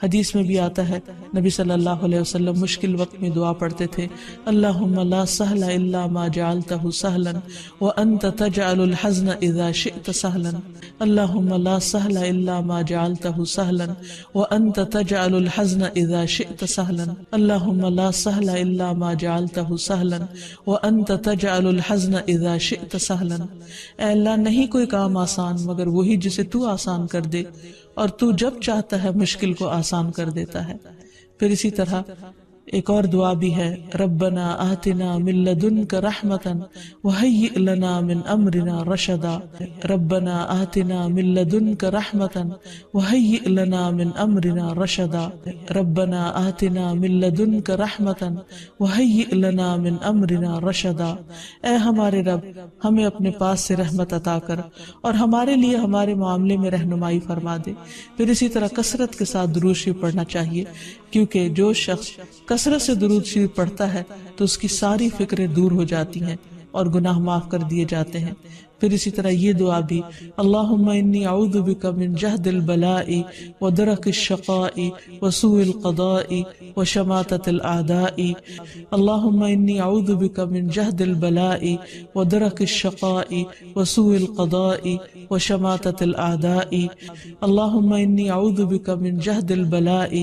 حدیث میں بھی آتا ہے نبی صلی اللہ علیہ وسلم مشکل وقت میں دعا پڑھتے تھے، اللہم لا سہل الا ما جعلتہ سہلا وانت تجعل الحزن اذا شئت سہلا، اللہم لا سہل الا ما جعلتہ سہلا وانت تجعل الحزن اذا شئت سہلا، اللہم لا سہل الا ما جعلتہ سہلا وانت تجعل الحزن اذا شئت سہلا۔ اے اللہ نہیں کوئی کام آسان مگر وہی جسے تو آسان کر دے، اور تو جب چاہتا ہے مشکل کو آسان کر دیتا ہے۔ پھر اسی طرح ایک اور دعا بھی ہے، ربنا آتنا من لدنک رحمتا وہیئ لنا من امرنا رشدا، ربنا آتنا من لدنک رحمتا وہیئ لنا من امرنا رشدا، ربنا آتنا من لدنک رحمتا وہیئ لنا من امرنا رشدا۔ اے ہمارے رب ہمیں اپنے پاس سے رحمت عطا کر اور ہمارے لیے ہمارے معاملے میں رہنمائی فرما دے۔ پھر اسی طرح کثرت کے ساتھ درود شریف پڑھنا چاہیے، کیونکہ جو شخص کثرت سے درود شریف پڑھتا ہے تو اس کی ساری فکریں دور ہو جاتی ہیں اور گناہ معاف کر دیے جاتے ہیں۔ پھر اسی طرح یہ دعا بھی، اللہم انی اعوذ بک من جہد البلاء ودرک الشقاء وسوء القضاء وشماتۃ الاعداء، اللہم انی اعوذ بک من جہد البلاء ودرک الشقاء وسوء القضاء وشماتۃ الاعداء، اللہم انی اعوذ بک من جہد البلاء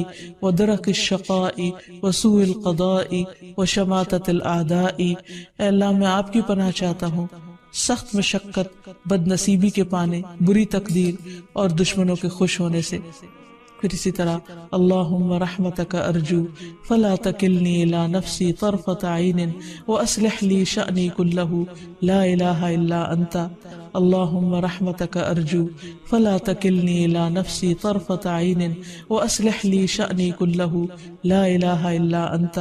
ودرک الشقاء وسوء القضاء وشماتۃ الاعداء۔ اے اللہ میں آپ کی پناہ چاہتا ہوں سخت مشقت، بد نصیبی کے پانے، بری تقدیر اور دشمنوں کے خوش ہونے سے۔ پھر اسی طرح اللہم رحمتک ارجو فلا تکلنی الی نفسی طرفۃ عین واصلح لی شأنی کلہ لا الہ الا انت، اللہم رحمتک ارجو فلا تکلنی الی نفسی طرفۃ عین واصلح لی شأنی کلہ لا الہ الا انت،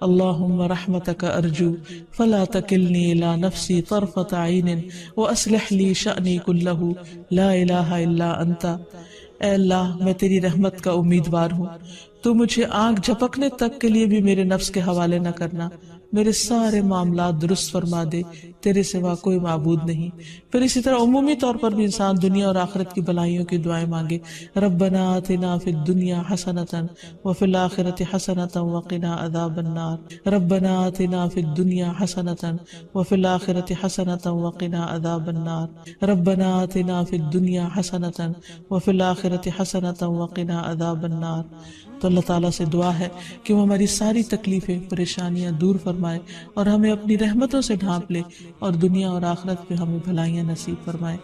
اللہم رحمتک ارجو فلا تکلنی الی نفسی طرفۃ عین واصلح لی شأنی کلہ لا الہ الا انت۔ اے اللہ میں تیری رحمت کا امیدوار ہوں، تو مجھے آنکھ جھپکنے تک کے لیے بھی میرے نفس کے حوالے نہ کرنا، میرے سارے معاملات درست فرما دے، تیرے سوا کوئی معبود نہیں۔ پھر اسی طرح عمومی طور پر بھی انسان دنیا اور آخرت کی بھلائیوں کی دعائیں مانگے، ربنا آتنا فی الدنیا حسنۃ وفی الآخرۃ حسنۃ وقنا عذاب النار، ربنا آتنا فی الدنیا حسنۃ وفی الآخرۃ حسنۃ وقنا عذاب النار، ربنا آتنا فی الدنیا حسنۃ وفی الآخرۃ حسنۃ وقنا عذاب النار۔ تو اللہ تعالیٰ سے دعا ہے کہ وہ ہماری ساری تکلیفیں، پریشانیاں دور فرمائے اور ہمیں اپنی رحمتوں سے ڈھانپ لے اور دنیا اور آخرت میں ہمیں بھلائیاں نصیب فرمائے۔